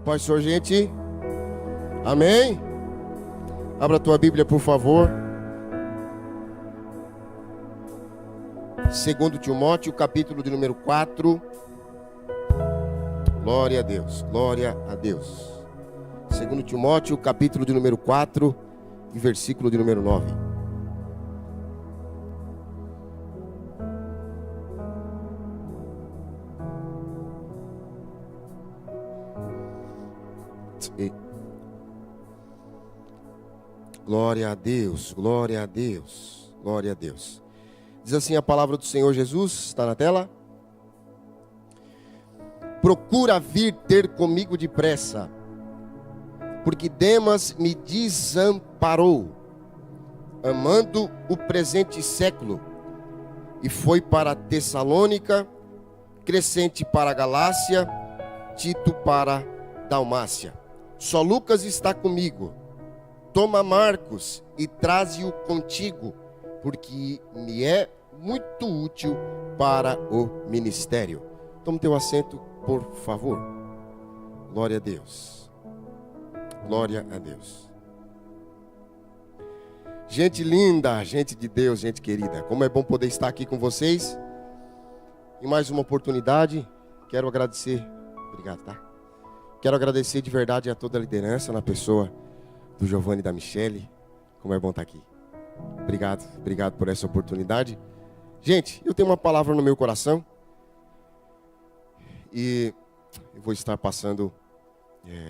Paz, Senhor, gente. Amém? Abra a tua Bíblia, por favor. 2 Timóteo, capítulo de número 4. Glória a Deus, glória a Deus. 2 Timóteo, capítulo de número 4 e versículo de número 9. Glória a Deus, glória a Deus, glória a Deus. Diz assim a palavra do Senhor Jesus, está na tela? Procura vir ter comigo depressa, porque Demas me desamparou, amando o presente século, e foi para Tessalônica, Crescente para a Galácia, Tito para Dalmácia. Só Lucas está comigo. Toma Marcos e traze-o contigo, porque me é muito útil para o ministério. Tome teu assento, por favor. Glória a Deus. Glória a Deus. Gente linda, gente de Deus, gente querida. Como é bom poder estar aqui com vocês. Em mais uma oportunidade, quero agradecer. Obrigado, tá? Quero agradecer de verdade a toda a liderança, na pessoa do Giovanni e da Michele. Como é bom estar aqui. Obrigado por essa oportunidade. Gente, eu tenho uma palavra no meu coração. E eu vou estar passando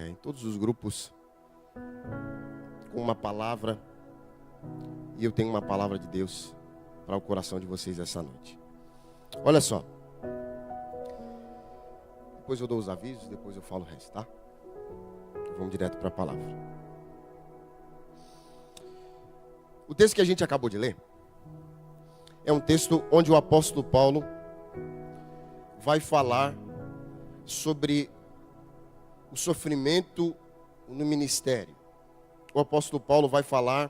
em todos os grupos com uma palavra. E eu tenho uma palavra de Deus para o coração de vocês essa noite. Olha só. Depois eu dou os avisos, depois eu falo o resto, tá? Vamos direto para a palavra. O texto que a gente acabou de ler é um texto onde o apóstolo Paulo vai falar sobre o sofrimento no ministério. O apóstolo Paulo vai falar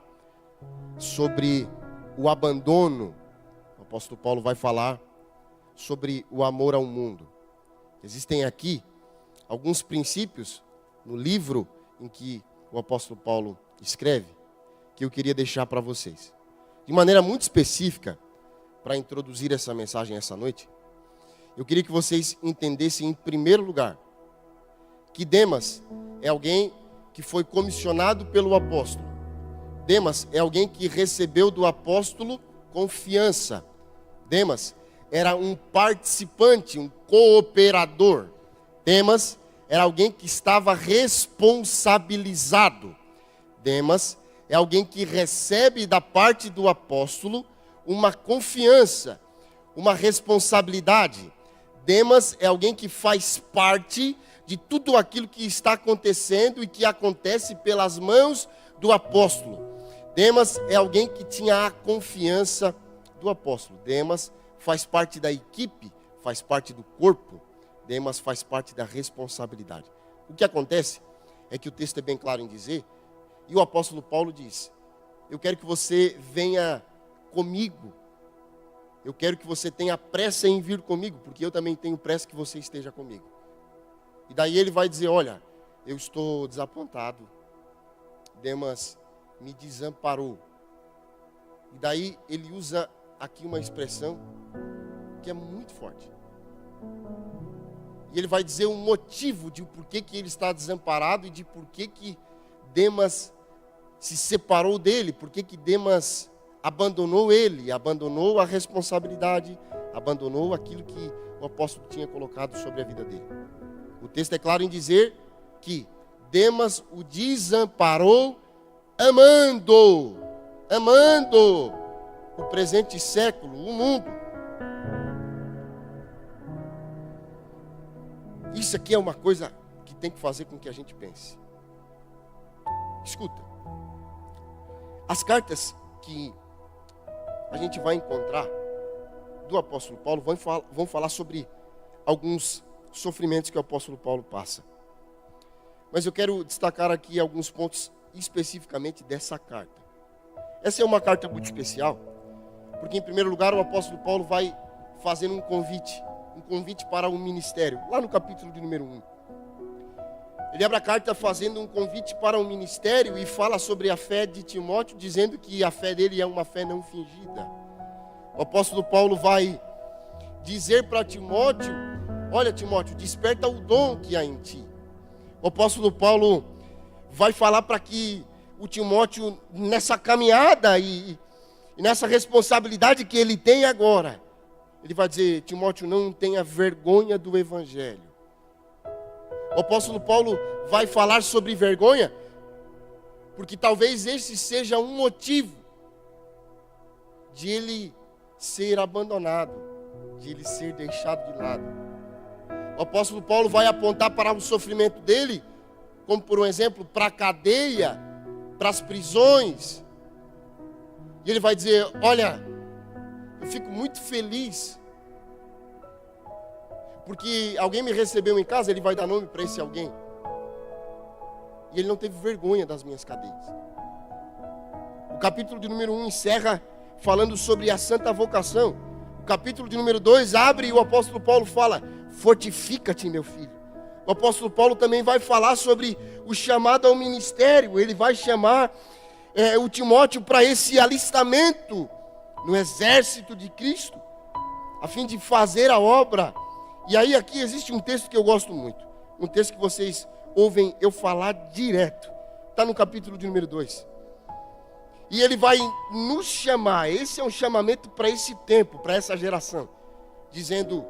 sobre o abandono. O apóstolo Paulo vai falar sobre o amor ao mundo. Existem aqui alguns princípios no livro em que o apóstolo Paulo escreve, que eu queria deixar para vocês. De maneira muito específica, para introduzir essa mensagem essa noite, eu queria que vocês entendessem, em primeiro lugar, que Demas é alguém que foi comissionado pelo apóstolo. Demas é alguém que recebeu do apóstolo confiança. Demas era um participante, um cooperador. Demas era alguém que estava responsabilizado. Demas é alguém que recebe da parte do apóstolo uma confiança, uma responsabilidade. Demas é alguém que faz parte de tudo aquilo que está acontecendo e que acontece pelas mãos do apóstolo. Demas é alguém que tinha a confiança do apóstolo. Demas faz parte da equipe, faz parte do corpo. Demas faz parte da responsabilidade. O que acontece é que o texto é bem claro em dizer, e o apóstolo Paulo diz: eu quero que você venha comigo. Eu quero que você tenha pressa em vir comigo, porque eu também tenho pressa que você esteja comigo. E daí ele vai dizer: olha, eu estou desapontado. Demas me desamparou. E daí ele usa aqui uma expressão que é muito forte. E ele vai dizer um motivo de porquê que ele está desamparado e de porquê que Demas se separou dele, porque que Demas abandonou ele, abandonou a responsabilidade, abandonou aquilo que o apóstolo tinha colocado sobre a vida dele. O texto é claro em dizer que Demas o desamparou amando o presente século, o mundo. Isso aqui é uma coisa que tem que fazer com que a gente pense. Escuta. As cartas que a gente vai encontrar do apóstolo Paulo vão falar sobre alguns sofrimentos que o apóstolo Paulo passa. Mas eu quero destacar aqui alguns pontos especificamente dessa carta. Essa é uma carta muito especial, porque em primeiro lugar o apóstolo Paulo vai fazendo um convite para o ministério, lá no capítulo de número 1. Ele abre a carta fazendo um convite para um ministério e fala sobre a fé de Timóteo, dizendo que a fé dele é uma fé não fingida. O apóstolo Paulo vai dizer para Timóteo: olha, Timóteo, desperta o dom que há em ti. O apóstolo Paulo vai falar para que o Timóteo, nessa caminhada e nessa responsabilidade que ele tem agora, ele vai dizer: Timóteo, não tenha vergonha do evangelho. O apóstolo Paulo vai falar sobre vergonha, porque talvez esse seja um motivo de ele ser abandonado, de ele ser deixado de lado. O apóstolo Paulo vai apontar para o sofrimento dele, como por um exemplo, para a cadeia, para as prisões. E ele vai dizer: olha, eu fico muito feliz, porque alguém me recebeu em casa. Ele vai dar nome para esse alguém. E ele não teve vergonha das minhas cadeias. O capítulo de número 1 encerra falando sobre a santa vocação. O capítulo de número 2 abre e o apóstolo Paulo fala: fortifica-te, meu filho. O apóstolo Paulo também vai falar sobre o chamado ao ministério. Ele vai chamar o Timóteo para esse alistamento no exército de Cristo, a fim de fazer a obra. E aí aqui existe um texto que eu gosto muito, um texto que vocês ouvem eu falar direto. Está no capítulo de número 2. E ele vai nos chamar, esse é um chamamento para esse tempo, para essa geração, dizendo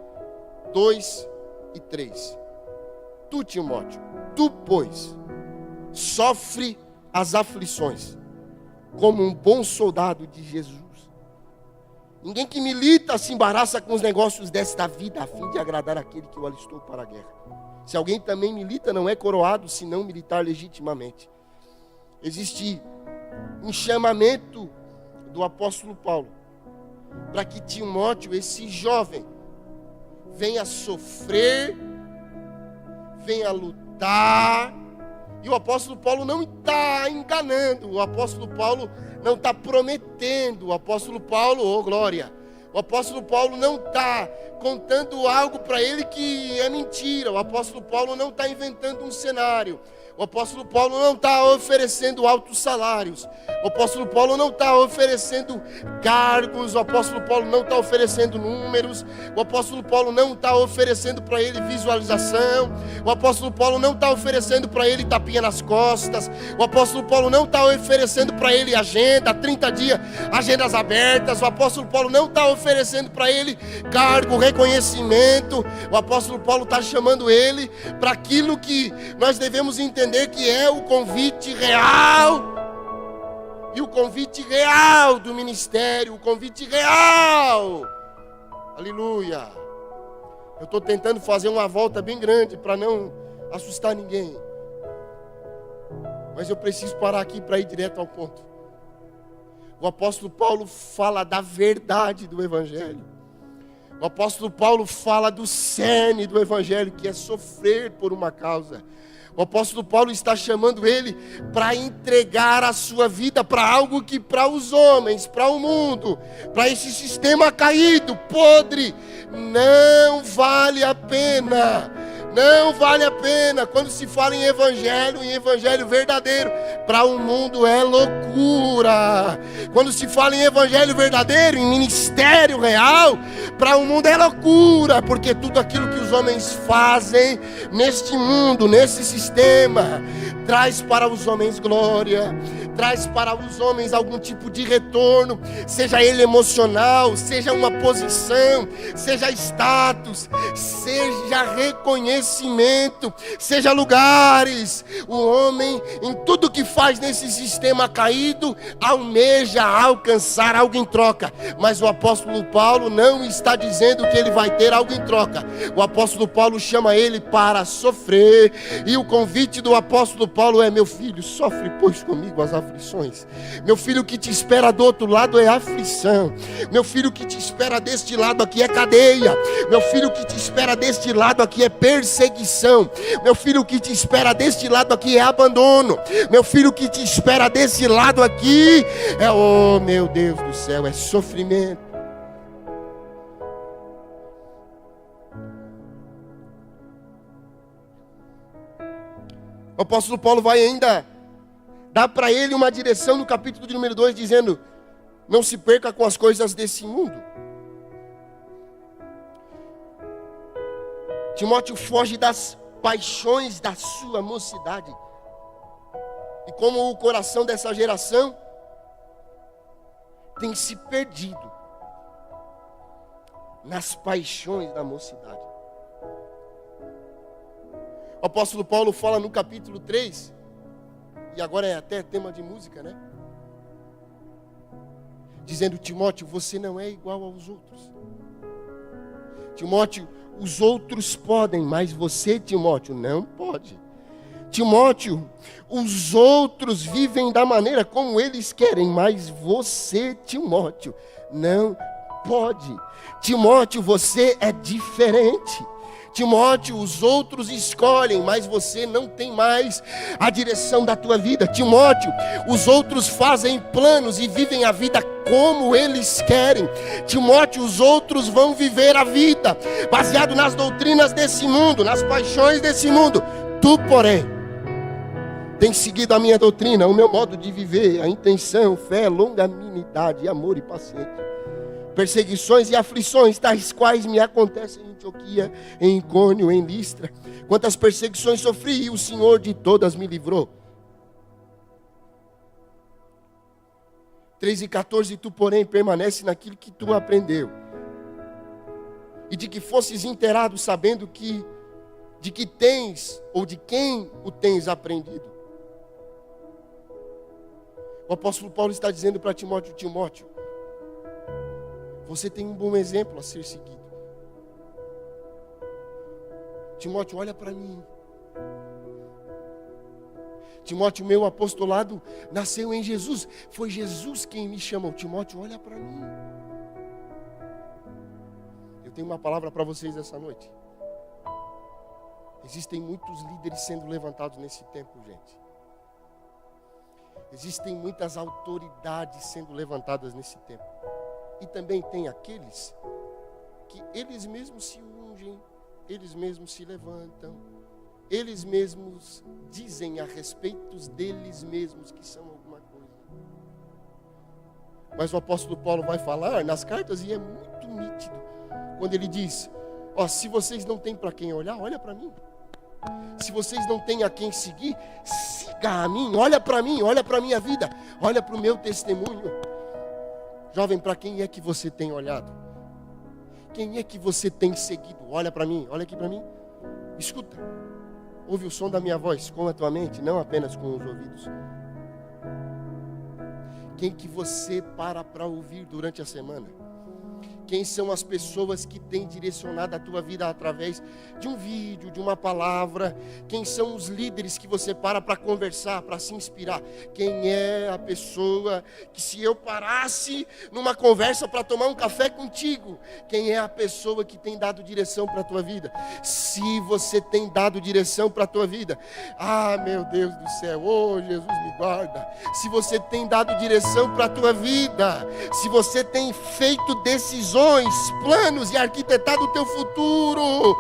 2 e 3. Tu, Timóteo, tu, pois, sofre as aflições, como um bom soldado de Jesus. Ninguém que milita se embaraça com os negócios desta vida, a fim de agradar aquele que o alistou para a guerra. Se alguém também milita, não é coroado, se não militar legitimamente. Existe um chamamento do apóstolo Paulo para que Timóteo, esse jovem, venha sofrer, venha lutar. E o apóstolo Paulo não está enganando, o apóstolo Paulo não está prometendo, o apóstolo Paulo, oh glória, o apóstolo Paulo não está contando algo para ele que é mentira, o apóstolo Paulo não está inventando um cenário. O apóstolo Paulo não está oferecendo altos salários. O apóstolo Paulo não está oferecendo cargos. O apóstolo Paulo não está oferecendo números. O apóstolo Paulo não está oferecendo para ele visualização. O apóstolo Paulo não está oferecendo para ele tapinha nas costas. O apóstolo Paulo não está oferecendo para ele agenda, 30 dias, agendas abertas. O apóstolo Paulo não está oferecendo para ele cargo, reconhecimento. O apóstolo Paulo está chamando ele para aquilo que nós devemos entender, que é o convite real, e o convite real do ministério, o convite real, aleluia. Eu estou tentando fazer uma volta bem grande para não assustar ninguém, mas eu preciso parar aqui para ir direto ao ponto. O apóstolo Paulo fala da verdade do evangelho. O apóstolo Paulo fala do cerne do evangelho, que é sofrer por uma causa. O apóstolo Paulo está chamando ele para entregar a sua vida para algo que para os homens, para o mundo, para esse sistema caído, podre, não vale a pena. Não vale a pena. Quando se fala em evangelho verdadeiro, para o mundo é loucura. Quando se fala em evangelho verdadeiro, em ministério real, para o mundo é loucura, porque tudo aquilo que os homens fazem neste mundo, nesse sistema, traz para os homens glória, traz para os homens algum tipo de retorno, seja ele emocional, seja uma posição, seja status, seja reconhecimento, seja lugares. O homem, em tudo que faz nesse sistema caído, almeja alcançar algo em troca. Mas o apóstolo Paulo não está dizendo que ele vai ter algo em troca. O apóstolo Paulo chama ele para sofrer, e o convite do apóstolo Paulo é: meu filho, sofre pois comigo as aflições. Meu filho, o que te espera do outro lado é aflição. Meu filho, o que te espera deste lado aqui é cadeia. Meu filho, o que te espera deste lado aqui é perseguição. Meu filho, o que te espera deste lado aqui é abandono. Meu filho, o que te espera desse lado aqui é, oh meu Deus do céu, é sofrimento. O apóstolo Paulo vai ainda dar para ele uma direção no capítulo de número 2, dizendo: não se perca com as coisas desse mundo. Timóteo foge das paixões da sua mocidade. E como o coração dessa geração tem se perdido nas paixões da mocidade. O apóstolo Paulo fala no capítulo 3, e agora é até tema de música, né? Dizendo: Timóteo, você não é igual aos outros. Timóteo, os outros podem, mas você, Timóteo, não pode. Timóteo, os outros vivem da maneira como eles querem, mas você, Timóteo, não pode. Timóteo, você é diferente. Timóteo, os outros escolhem, mas você não tem mais a direção da tua vida. Timóteo, os outros fazem planos e vivem a vida como eles querem. Timóteo, os outros vão viver a vida baseado nas doutrinas desse mundo, nas paixões desse mundo. Tu, porém, tens seguido a minha doutrina, o meu modo de viver, a intenção, fé, longanimidade, amor e paciência. Perseguições e aflições, tais quais me acontecem em Antioquia, em Icônio, em Listra. Quantas perseguições sofri, e o Senhor de todas me livrou. 3:14, tu, porém, permanece naquilo que tu aprendeu, e de que fosses inteirado, sabendo de que tens, ou de quem o tens aprendido. O apóstolo Paulo está dizendo para Timóteo: Timóteo, você tem um bom exemplo a ser seguido. Timóteo, olha para mim. Timóteo, meu apostolado nasceu em Jesus. Foi Jesus quem me chamou. Timóteo, olha para mim. Eu tenho uma palavra para vocês essa noite. Existem muitos líderes sendo levantados nesse tempo, gente. Existem muitas autoridades sendo levantadas nesse tempo. E também tem aqueles que eles mesmos se ungem, eles mesmos se levantam, eles mesmos dizem a respeito deles mesmos que são alguma coisa. Mas o apóstolo Paulo vai falar nas cartas, e é muito nítido, quando ele diz: ó, se vocês não têm para quem olhar, olha para mim. Se vocês não têm a quem seguir, siga a mim, olha para mim, olha para a minha vida, olha para o meu testemunho. Jovem, para quem é que você tem olhado? Quem é que você tem seguido? Olha para mim, olha aqui para mim. Escuta, ouve o som da minha voz com a tua mente, não apenas com os ouvidos. Quem que você para ouvir durante a semana? Quem são as pessoas que têm direcionado a tua vida através de um vídeo, de uma palavra? Quem são os líderes que você para conversar, para se inspirar? Quem é a pessoa que, se eu parasse numa conversa para tomar um café contigo, quem é a pessoa que tem dado direção para a tua vida? Se você tem dado direção para a tua vida, ah, meu Deus do céu, oh, Jesus me guarda. Se você tem dado direção para a tua vida, se você tem feito decisões, planos e arquitetado o teu futuro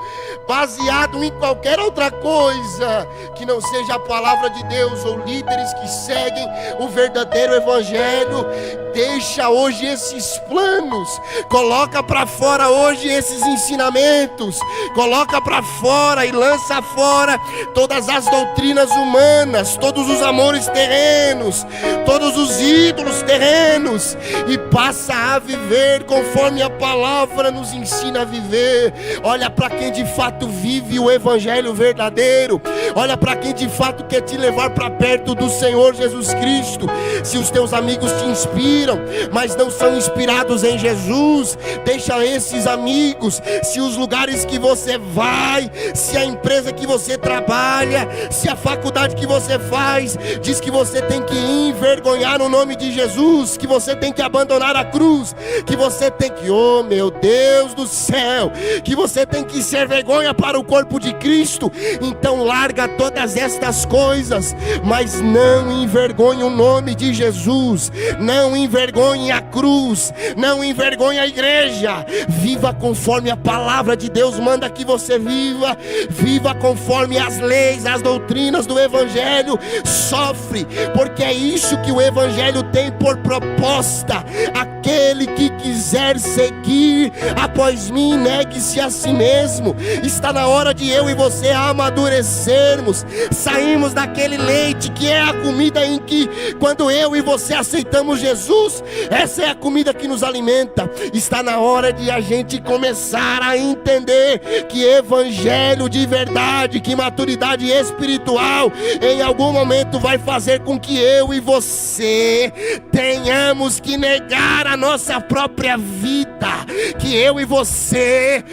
baseado em qualquer outra coisa que não seja a palavra de Deus, ou líderes que seguem o verdadeiro evangelho, deixa hoje esses planos, coloca para fora hoje esses ensinamentos, coloca para fora e lança fora todas as doutrinas humanas, todos os amores terrenos, todos os ídolos terrenos, e passa a viver conforme a palavra nos ensina a viver. Olha para quem de fato vive o evangelho verdadeiro. Olha para quem de fato quer te levar para perto do Senhor Jesus Cristo. Se os teus amigos te inspiram, mas não são inspirados em Jesus, deixa esses amigos. Se os lugares que você vai, se a empresa que você trabalha, se a faculdade que você faz diz que você tem que envergonhar o nome de Jesus, que você tem que abandonar a cruz, que você tem que oh meu Deus do céu, que você tem que ser vergonha para o corpo de Cristo, então larga todas estas coisas, mas não envergonhe o nome de Jesus, não envergonhe a cruz, não envergonhe a igreja. Viva conforme a palavra de Deus manda que você viva. Viva conforme as leis, as doutrinas do Evangelho. Sofre, porque é isso que o Evangelho tem por proposta. Aquele que quiser seguir após mim, negue-se a si mesmo. Está na hora de eu e você amadurecermos, sairmos daquele leite que é a comida em que, quando eu e você aceitamos Jesus, essa é a comida que nos alimenta. Está na hora de a gente começar a entender que evangelho de verdade, que maturidade espiritual em algum momento vai fazer com que eu e você tenhamos que negar a nossa própria vida, que eu e você,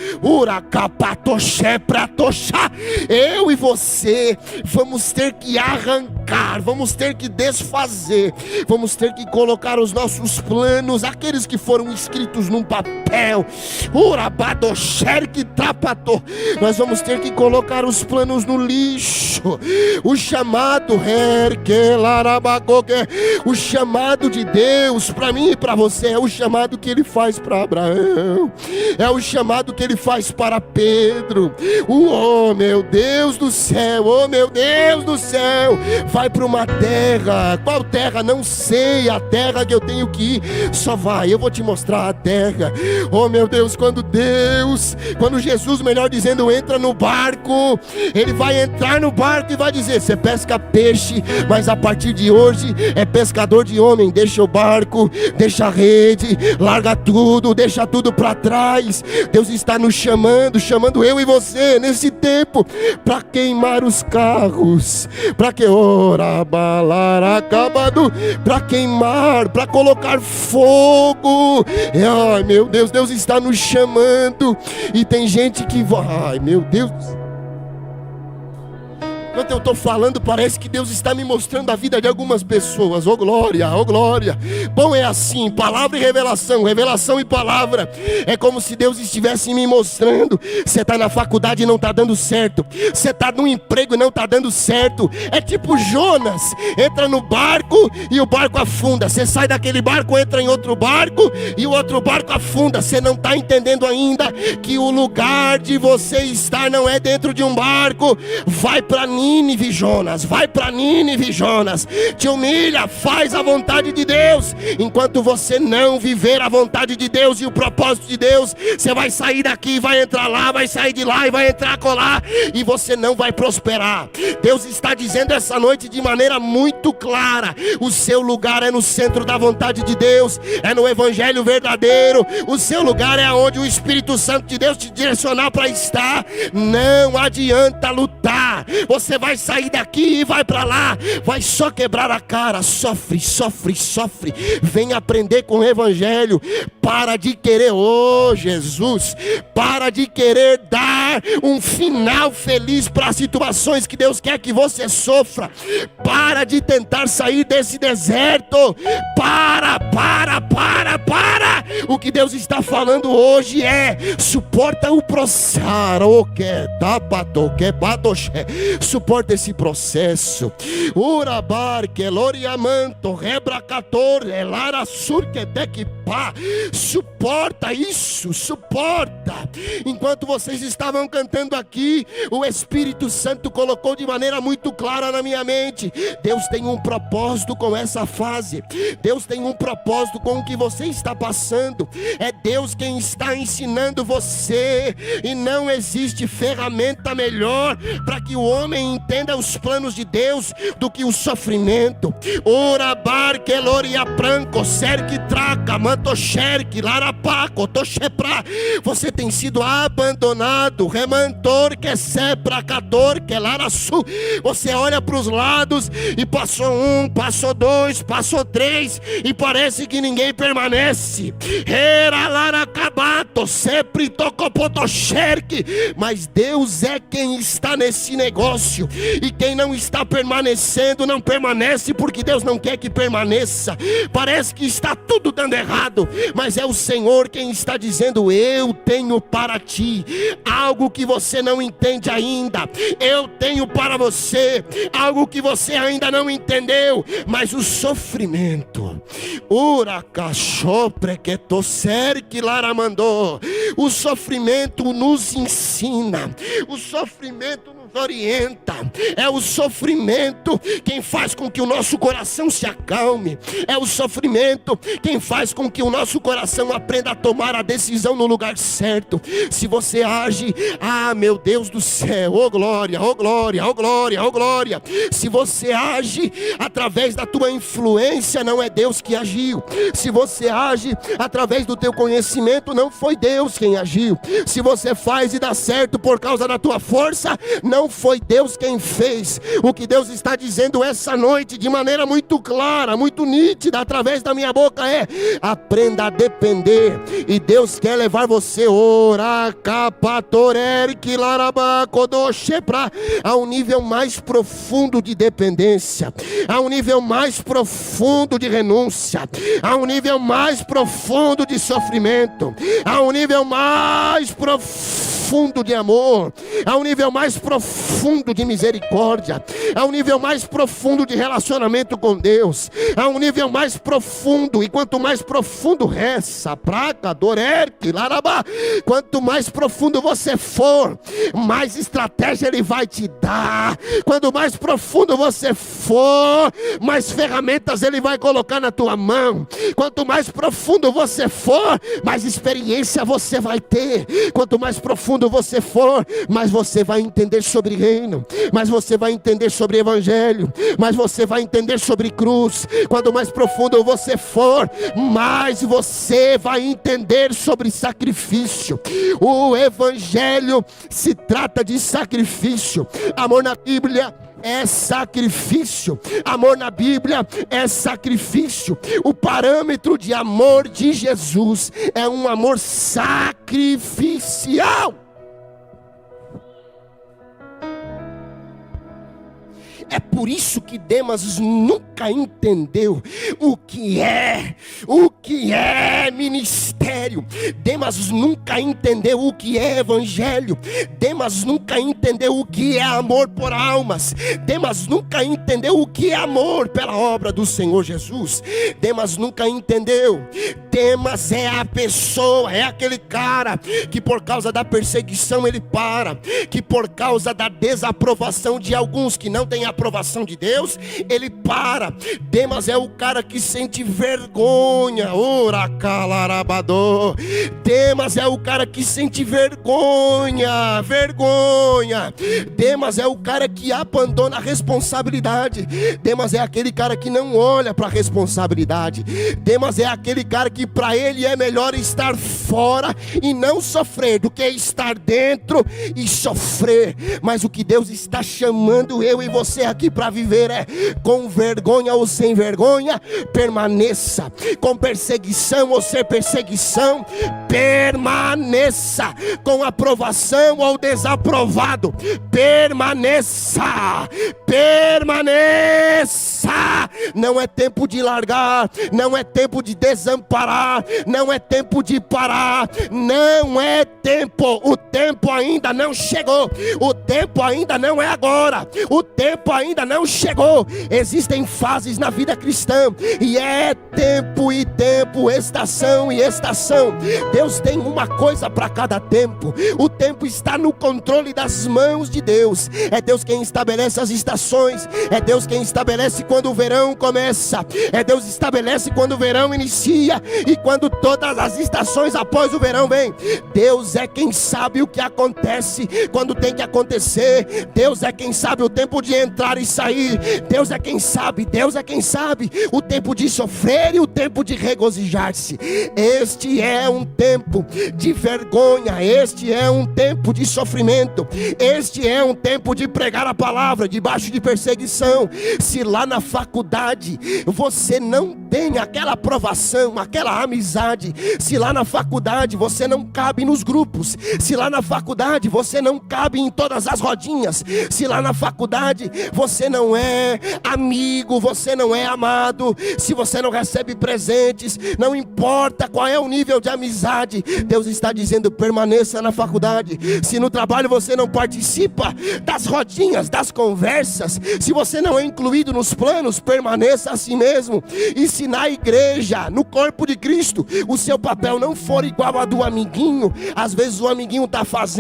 eu e você vamos ter que arrancar, vamos ter que desfazer, vamos ter que colocar os nossos planos, aqueles que foram escritos num papel, nós vamos ter que colocar os planos no lixo. O chamado o chamado de Deus para mim e para você é o chamado que Ele faz para Abraão, é o chamado que Ele faz para Pedro. Oh meu Deus do céu, oh meu Deus do céu, vai para uma terra. Qual terra? Não sei. A terra que eu tenho que ir, só vai, eu vou te mostrar a terra. Oh meu Deus, quando Jesus, melhor dizendo, entra no barco, Ele vai entrar no barco e vai dizer: você pesca peixe, mas a partir de hoje é pescador de homem. Deixa o barco, deixa a rede, larga tudo, deixa tudo para trás. Deus está nos chamando eu e você nesse tempo para queimar os carros, para que para queimar, para colocar fogo. Ai meu Deus, Deus está nos chamando. E tem gente que ai meu Deus, enquanto eu estou falando, parece que Deus está me mostrando a vida de algumas pessoas. Oh glória, oh glória. Bom, é assim, palavra e revelação, revelação e palavra. É como se Deus estivesse me mostrando. Você está na faculdade e não está dando certo, você está no emprego e não está dando certo. É tipo Jonas, entra no barco e o barco afunda. Você sai daquele barco, entra em outro barco e o outro barco afunda. Você não está entendendo ainda que o lugar de você estar não é dentro de um barco. Vai para Nínive, Jonas, vai para Nínive, Jonas. Te humilha, faz a vontade de Deus. Enquanto você não viver a vontade de Deus e o propósito de Deus, você vai sair daqui, vai entrar lá, vai sair de lá e vai entrar colar, e você não vai prosperar. Deus está dizendo essa noite de maneira muito clara: o seu lugar é no centro da vontade de Deus, é no evangelho verdadeiro. O seu lugar é onde o Espírito Santo de Deus te direcionar para estar. Não adianta lutar. Você vai sair daqui e vai para lá, vai só quebrar a cara. Sofre, sofre, sofre. Vem aprender com o evangelho. Para de querer, oh Jesus, para de querer dar um final feliz para situações que Deus quer que você sofra. Para de tentar sair desse deserto. Para. O que Deus está falando hoje é: suporta o processo. Suporta esse processo. Urabar que loriamanto rebracator elara surquetequipá. Suporta isso, suporta. Enquanto vocês estavam cantando aqui, o Espírito Santo colocou de maneira muito clara na minha mente: Deus tem um propósito com essa fase. Deus tem um propósito com o que você está passando. É Deus quem está ensinando você, e não existe ferramenta melhor para que o homem entenda os planos de Deus do que o sofrimento. Orabar que loria branco, cerque traca, mantoxerque, larapaco, toxepra. Você tem sido abandonado, remantor que sepracator que laraçu. Você olha para os lados e passou um, passou dois, passou três, e parece que ninguém permanece. Era laracabato, sempre tocopotoxerque. Mas Deus é quem está nesse negócio, e quem não está permanecendo não permanece porque Deus não quer que permaneça. Parece que está tudo dando errado, passado, mas é o Senhor quem está dizendo: eu tenho para ti algo que você não entende ainda, eu tenho para você algo que você ainda não entendeu. Mas o sofrimento, o sofrimento nos ensina, o sofrimento nos orienta, é o sofrimento quem faz com que o nosso coração se acalme, é o sofrimento quem faz com que o nosso coração aprenda a tomar a decisão no lugar certo. Se você age, meu Deus do céu, oh glória, oh glória, oh glória, oh glória. Se você age através da tua influência, não é Deus que agiu. Se você age através do teu conhecimento, não foi Deus quem agiu. Se você faz e dá certo por causa da tua força, não foi Deus quem fez. O que Deus está dizendo essa noite, de maneira muito clara, muito nítida, através da minha boca, é: aprenda a depender. E Deus quer levar você a um nível mais profundo de dependência, a um nível mais profundo de renúncia, a um nível mais profundo de sofrimento, a um nível mais profundo de amor, a um nível mais profundo de misericórdia, a um nível mais profundo de relacionamento com Deus, a um nível mais profundo. E quanto mais profundo reza, praca, dorerque, larabá, quanto mais profundo você for, mais estratégia Ele vai te dar. Quanto mais profundo você for, mais ferramentas Ele vai colocar na tua mão. Quanto mais profundo você for, mais experiência você vai ter. Quanto mais profundo você for, mais você vai entender sobre reino, mais você vai entender sobre evangelho, mais você vai entender sobre cruz. Quanto mais profundo você for, mais você vai entender sobre sacrifício. O evangelho se trata de sacrifício. Amor na Bíblia é sacrifício. Amor na Bíblia é sacrifício. O parâmetro de amor de Jesus é um amor sacrificial. É por isso que Demas nunca entendeu o que é ministério. Demas nunca entendeu o que é evangelho. Demas nunca entendeu o que é amor por almas. Demas nunca entendeu o que é amor pela obra do Senhor Jesus. Demas nunca entendeu. Demas é a pessoa, é aquele cara que por causa da perseguição ele para, que por causa da desaprovação de alguns que não têm aprovação de Deus, ele para. Demas é o cara que sente vergonha. Demas é o cara que sente vergonha. Demas é o cara que abandona a responsabilidade. Demas é aquele cara que não olha para a responsabilidade. Demas é aquele cara que para ele é melhor estar fora e não sofrer do que estar dentro e sofrer. Mas o que Deus está chamando eu e você aqui para viver é: com vergonha ou sem vergonha, permaneça. Com perseguição ou sem perseguição, permaneça. Com aprovação ou desaprovado, permaneça. Não é tempo de largar, não é tempo de desamparar, não é tempo de parar, não é tempo. O tempo ainda não chegou, o tempo ainda não é agora, o tempo ainda não chegou. Existem fases na vida cristã, e é tempo e tempo, estação e estação. Deus tem uma coisa para cada tempo. O tempo está no controle das mãos de Deus. É Deus quem estabelece as estações, é Deus quem estabelece quando o verão começa, é Deus que estabelece quando o verão inicia e quando todas as estações após o verão vêm. Deus é quem sabe o que acontece quando tem que acontecer. Deus é quem sabe o tempo de entrar e sair. Deus é quem sabe o tempo de sofrer e o tempo de regozijar-se. Este é um tempo de vergonha, este é um tempo de sofrimento, este é um tempo de pregar a palavra debaixo de perseguição. Se lá na faculdade você não tem aquela aprovação, aquela amizade, se lá na faculdade você não cabe nos grupos, se lá na faculdade faculdade você não cabe em todas as rodinhas, se lá na faculdade você não é amigo, você não é amado, se você não recebe presentes, não importa qual é o nível de amizade, Deus está dizendo: permaneça na faculdade. Se no trabalho você não participa das rodinhas, das conversas, se você não é incluído nos planos, permaneça assim mesmo. E se na igreja, no corpo de Cristo, o seu papel não for igual a do amiguinho, às vezes o amiguinho está fazendo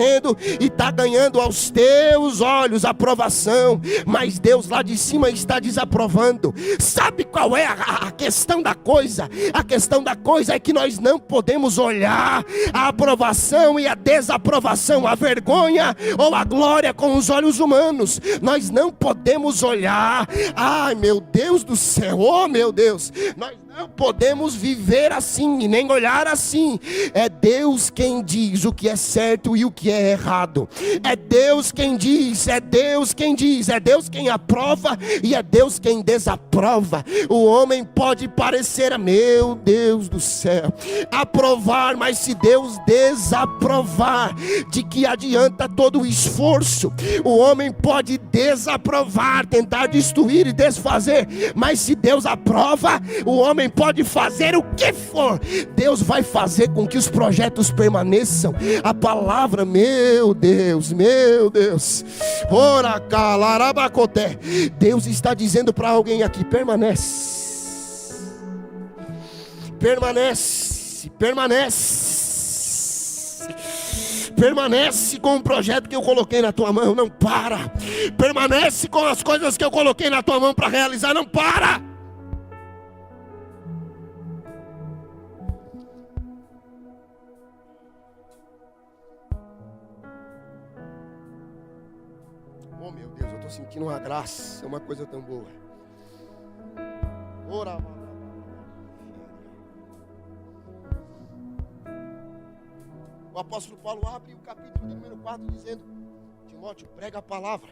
e está ganhando aos teus olhos aprovação, mas Deus lá de cima está desaprovando. Sabe qual é a questão da coisa? A questão da coisa é que nós não podemos olhar a aprovação e a desaprovação, a vergonha ou a glória com os olhos humanos. Nós não podemos olhar, ai meu Deus do céu, oh meu Deus, nós não podemos viver assim e nem olhar assim. É Deus quem diz o que é certo e o que é errado. É Deus quem diz, é Deus quem diz, é Deus quem aprova e é Deus quem desaprova. O homem pode parecer, meu Deus do céu, aprovar, mas se Deus desaprovar, de que adianta todo o esforço? O homem pode desaprovar, tentar destruir e desfazer, mas se Deus aprova, o homem pode fazer o que for. Deus vai fazer com que os projetos permaneçam. A palavra, meu Deus, ora calarabacoté, Deus está dizendo para alguém aqui: permanece, permanece, permanece, permanece com o projeto que eu coloquei na tua mão, não para. Permanece com as coisas que eu coloquei na tua mão para realizar, não para. Oh meu Deus, eu estou sentindo uma graça, uma coisa tão boa. Ora. O apóstolo Paulo abre o capítulo de número 4 dizendo: Timóteo, prega a palavra,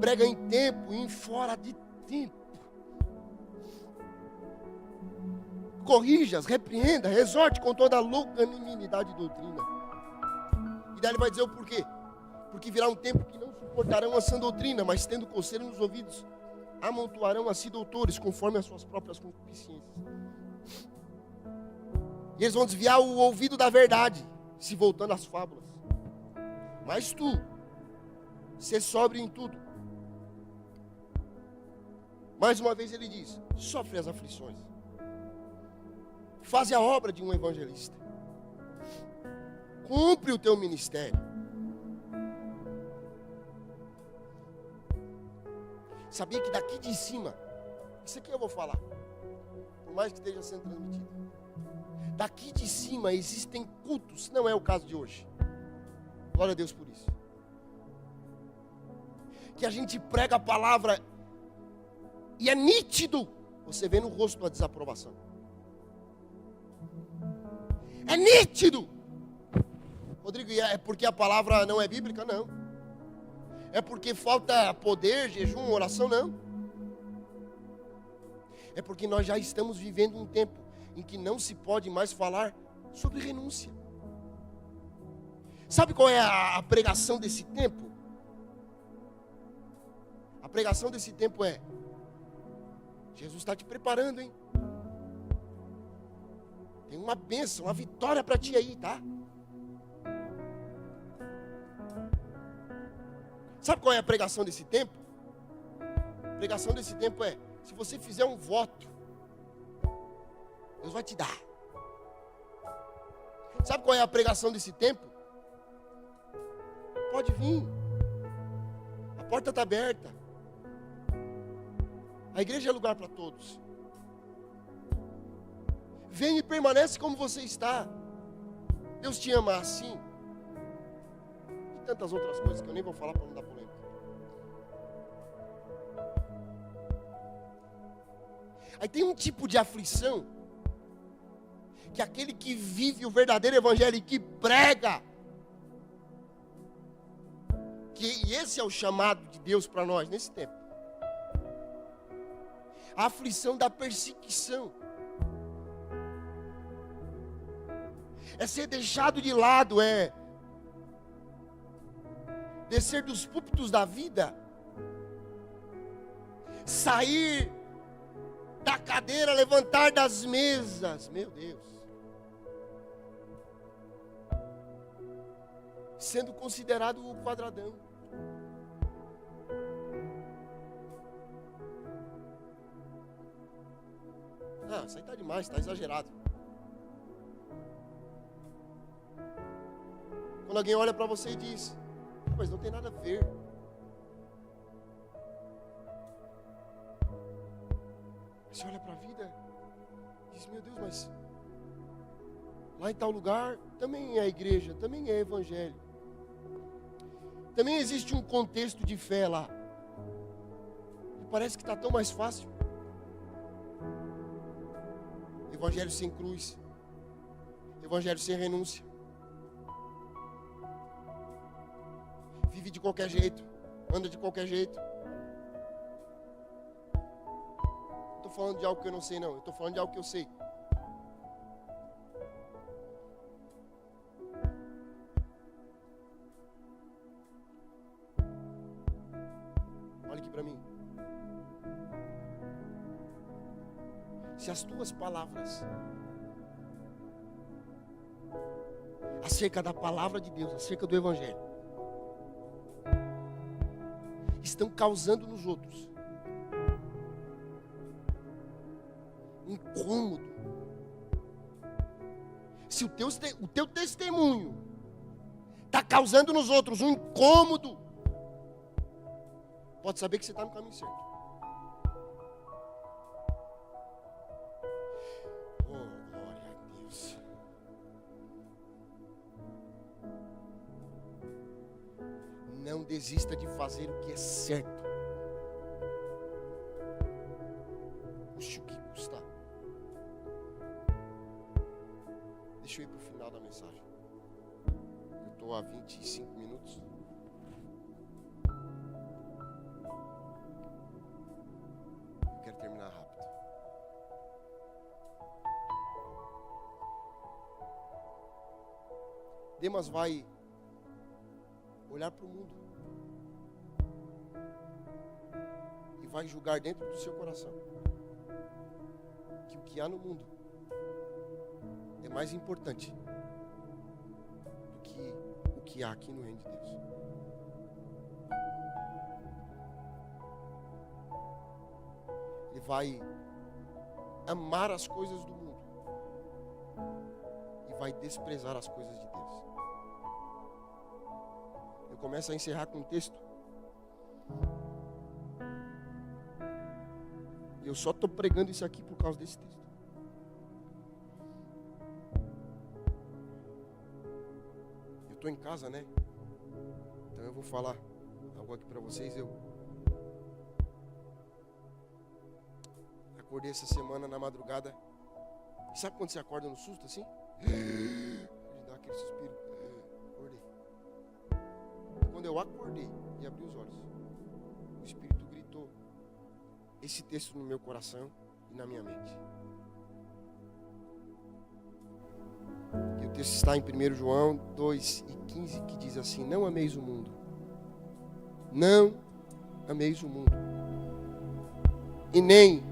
prega em tempo e em fora de tempo, corrija, repreenda, exorte com toda a longanimidade e doutrina. E daí ele vai dizer o porquê: porque virá um tempo que não suportarão a sã doutrina, mas tendo coceira nos ouvidos, amontoarão a si doutores, conforme as suas próprias concupiscências. E eles vão desviar o ouvido da verdade, se voltando às fábulas. Mas tu, sê sóbrio em tudo. Mais uma vez ele diz: sofre as aflições, faz a obra de um evangelista, cumpre o teu ministério. Sabia que daqui de cima, isso aqui eu vou falar, por mais que esteja sendo transmitido, daqui de cima existem cultos, não é o caso de hoje, glória a Deus por isso, que a gente prega a palavra e é nítido, você vê no rosto a desaprovação, é nítido. Rodrigo, é porque a palavra não é bíblica? Não. É porque falta poder, jejum, oração? Não. É porque nós já estamos vivendo um tempo em que não se pode mais falar sobre renúncia. Sabe qual é a pregação desse tempo? A pregação desse tempo é: Jesus está te preparando, hein? Tem uma bênção, uma vitória para ti aí, tá? Sabe qual é a pregação desse tempo? A pregação desse tempo é: se você fizer um voto, Deus vai te dar. Sabe qual é a pregação desse tempo? Pode vir, a porta está aberta, a igreja é lugar para todos. Vem e permanece como você está. Deus te ama assim. E tantas outras coisas que eu nem vou falar para não dar polêmica. Aí tem um tipo de aflição que aquele que vive o verdadeiro evangelho e que prega, que esse é o chamado de Deus para nós nesse tempo. A aflição da perseguição. É ser deixado de lado, é descer dos púlpitos da vida, sair da cadeira, levantar das mesas, meu Deus, sendo considerado o quadradão. Não, isso aí está demais, está exagerado. Quando alguém olha para você e diz, mas não tem nada a ver. Você olha para a vida e diz, meu Deus, mas lá em tal lugar também é igreja, também é evangelho. Também existe um contexto de fé lá. E parece que está tão mais fácil. Evangelho sem cruz. Evangelho sem renúncia. Vive de qualquer jeito. Anda de qualquer jeito. Não estou falando de algo que eu não sei, não. Eu estou falando de algo que eu sei. Olha aqui para mim. Se as tuas palavras acerca da palavra de Deus, acerca do evangelho, estão causando nos outros incômodo, se o teu testemunho está causando nos outros um incômodo, pode saber que você está no caminho certo. Oh, glória a Deus. Não desista de fazer o que é certo. Custe o que custar. Deixa eu ir para o final da mensagem. Eu estou há 25 minutos. Eu quero terminar rápido. Demas vai olhar para o mundo e vai julgar dentro do seu coração que o que há no mundo é mais importante do que o que há aqui no reino de Deus. Ele vai amar as coisas do mundo e vai desprezar as coisas de Deus. Eu começo a encerrar com um texto. E eu só estou pregando isso aqui por causa desse texto. Eu estou em casa, né? Então eu vou falar algo aqui para vocês. Eu acordei essa semana na madrugada. E sabe quando você acorda no susto assim? Dá aquele suspiro. Acordei. Quando eu acordei e abri os olhos, o Espírito gritou esse texto no meu coração e na minha mente. E o texto está em 1 João 2:15, que diz assim: não ameis o mundo. Não ameis o mundo. E nem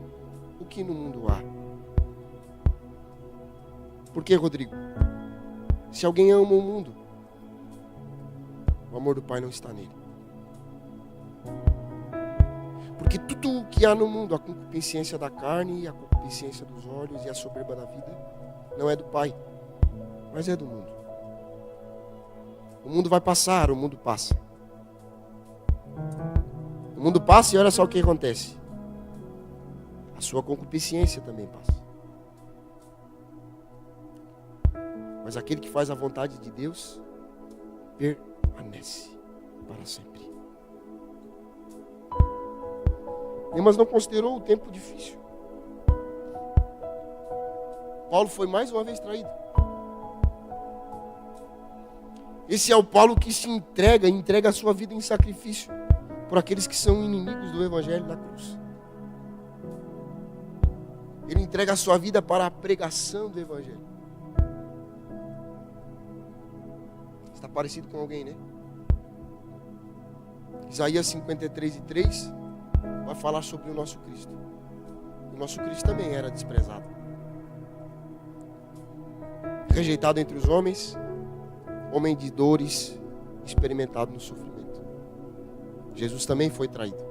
o que no mundo há. Por que, Rodrigo? Se alguém ama o mundo, o amor do Pai não está nele. Porque tudo o que há no mundo, a concupiscência da carne, a concupiscência dos olhos e a soberba da vida, não é do Pai, mas é do mundo. O mundo vai passar, o mundo passa. O mundo passa e olha só o que acontece. A sua concupiscência também passa. Mas aquele que faz a vontade de Deus permanece para sempre. Mas não considerou o tempo difícil. Paulo foi mais uma vez traído. Esse é o Paulo que se entrega a sua vida em sacrifício por aqueles que são inimigos do Evangelho na cruz. Ele entrega a sua vida para a pregação do Evangelho. Está parecido com alguém, né? Isaías 53:3 vai falar sobre o nosso Cristo. O nosso Cristo também era desprezado, rejeitado entre os homens, homem de dores, experimentado no sofrimento. Jesus também foi traído.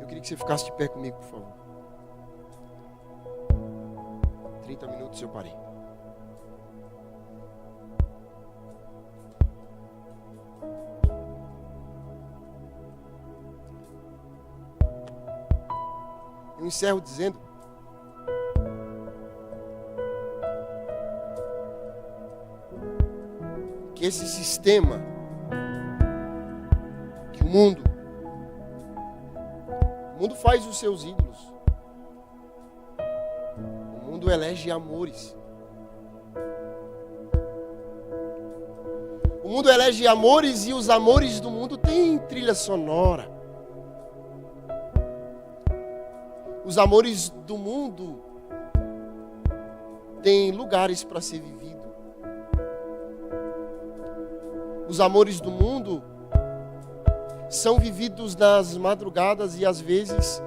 Eu queria que você ficasse de pé comigo, por favor. 30 minutos eu parei. Eu encerro dizendo que esse sistema, que o mundo faz os seus ídolos, o mundo elege amores, o mundo elege amores e os amores do mundo têm trilha sonora. Os amores do mundo têm lugares para ser vivido. Os amores do mundo são vividos nas madrugadas e às vezes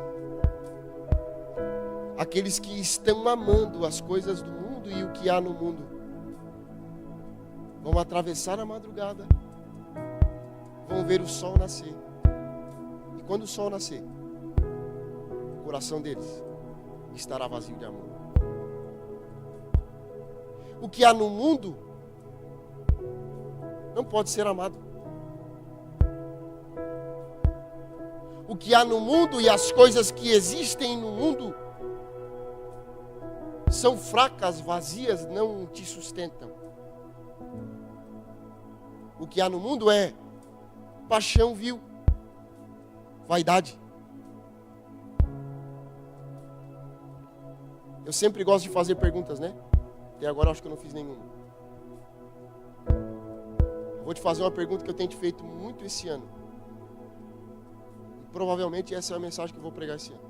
aqueles que estão amando as coisas do mundo e o que há no mundo vão atravessar a madrugada, vão ver o sol nascer. E quando o sol nascer, o coração deles estará vazio de amor. O que há no mundo não pode ser amado. O que há no mundo e as coisas que existem no mundo são fracas, vazias, não te sustentam. O que há no mundo é paixão vil, vaidade. Eu sempre gosto de fazer perguntas, né? Até agora acho que eu não fiz nenhuma. Eu vou te fazer uma pergunta que eu tenho te feito muito esse ano. E provavelmente essa é a mensagem que eu vou pregar esse ano.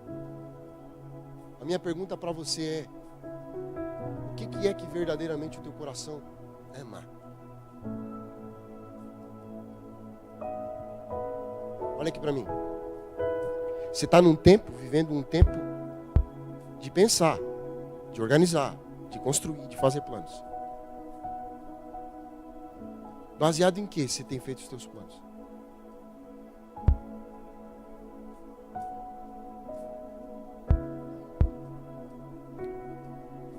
A minha pergunta para você é: o que é que verdadeiramente o teu coração ama? Olha aqui para mim. Você está vivendo um tempo de pensar, de organizar, de construir, de fazer planos. Baseado em que você tem feito os teus planos?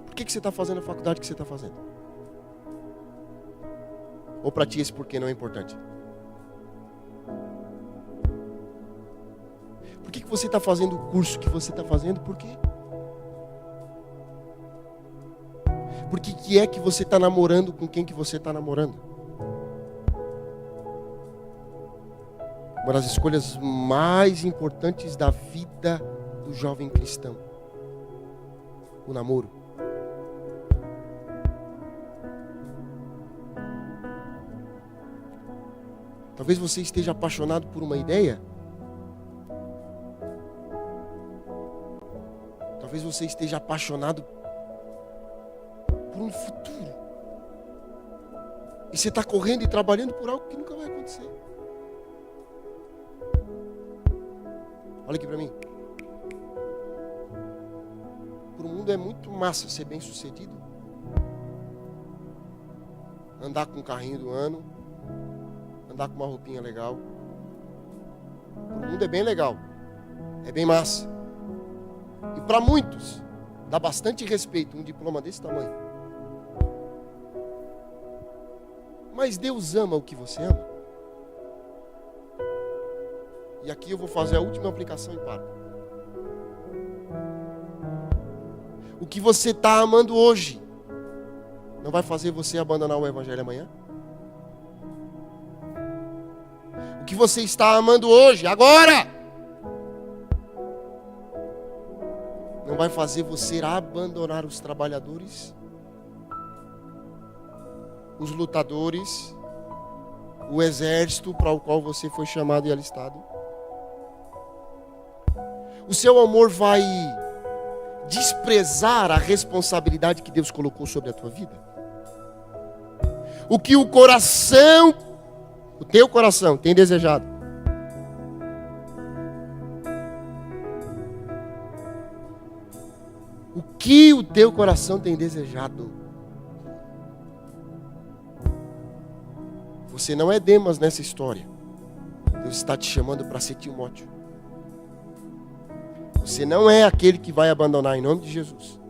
Por que você está fazendo a faculdade que você está fazendo? Ou para ti esse porquê não é importante? Por que você está fazendo o curso que você está fazendo? Por quê? Por que é que você está namorando com quem que você está namorando? Uma das escolhas mais importantes da vida do jovem cristão: o namoro. Talvez você esteja apaixonado por uma ideia. Talvez você esteja apaixonado por um futuro. E você está correndo e trabalhando por algo que nunca vai acontecer. Olha aqui para mim. Para o mundo é muito massa ser bem sucedido. Andar com um carrinho do ano. Andar com uma roupinha legal. Para o mundo é bem legal. É bem massa. E para muitos, dá bastante respeito um diploma desse tamanho. Mas Deus ama o que você ama. E aqui eu vou fazer a última aplicação e paro. O que você está amando hoje não vai fazer você abandonar o Evangelho amanhã? O que você está amando hoje, agora, não vai fazer você abandonar os trabalhadores, os lutadores, o exército para o qual você foi chamado e alistado? O seu amor vai desprezar a responsabilidade que Deus colocou sobre a tua vida? o que o coração, o teu coração tem desejado. O que o teu coração tem desejado. Você não é Demas nessa história. Deus está te chamando para ser Timóteo. Você não é aquele que vai abandonar em nome de Jesus,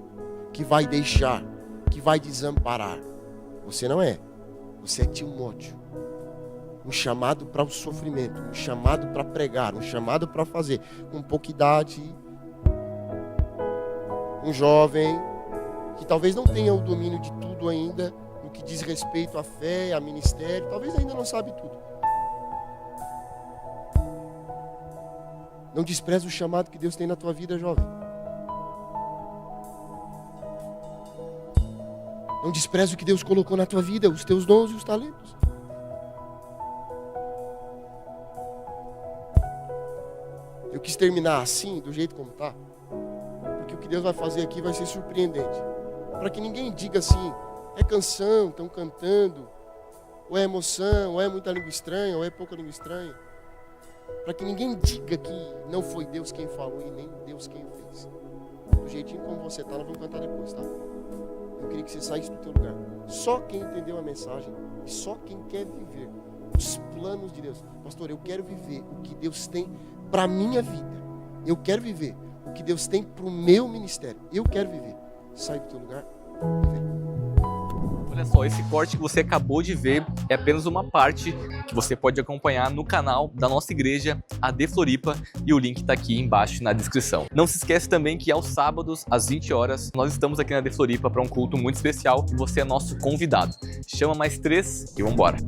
que vai deixar, que vai desamparar. Você não é. Você é Timóteo. Um chamado para o sofrimento, um chamado para pregar, um chamado para fazer. Com pouca idade, um jovem que talvez não tenha o domínio de tudo ainda, no que diz respeito à fé, a ministério, talvez ainda não sabe tudo. Não despreze o chamado que Deus tem na tua vida, jovem. Não despreze o que Deus colocou na tua vida, os teus dons e os talentos. Eu quis terminar assim, do jeito como está, porque o que Deus vai fazer aqui vai ser surpreendente. Para que ninguém diga assim, é canção, estão cantando, ou é emoção, ou é muita língua estranha, ou é pouca língua estranha. Para que ninguém diga que não foi Deus quem falou e nem Deus quem fez. Do jeitinho como você está, nós vamos cantar depois, tá? Eu queria que você saísse do teu lugar. Só quem entendeu a mensagem e só quem quer viver os planos de Deus. Pastor, eu quero viver o que Deus tem para a minha vida. Eu quero viver o que Deus tem para o meu ministério. Eu quero viver. Sai do teu lugar e vem. Olha só, esse corte que você acabou de ver é apenas uma parte que você pode acompanhar no canal da nossa igreja, a De Floripa, e o link está aqui embaixo na descrição. Não se esquece também que aos sábados, às 20 horas, nós estamos aqui na De Floripa para um culto muito especial e você é nosso convidado. Chama mais 3 e vambora!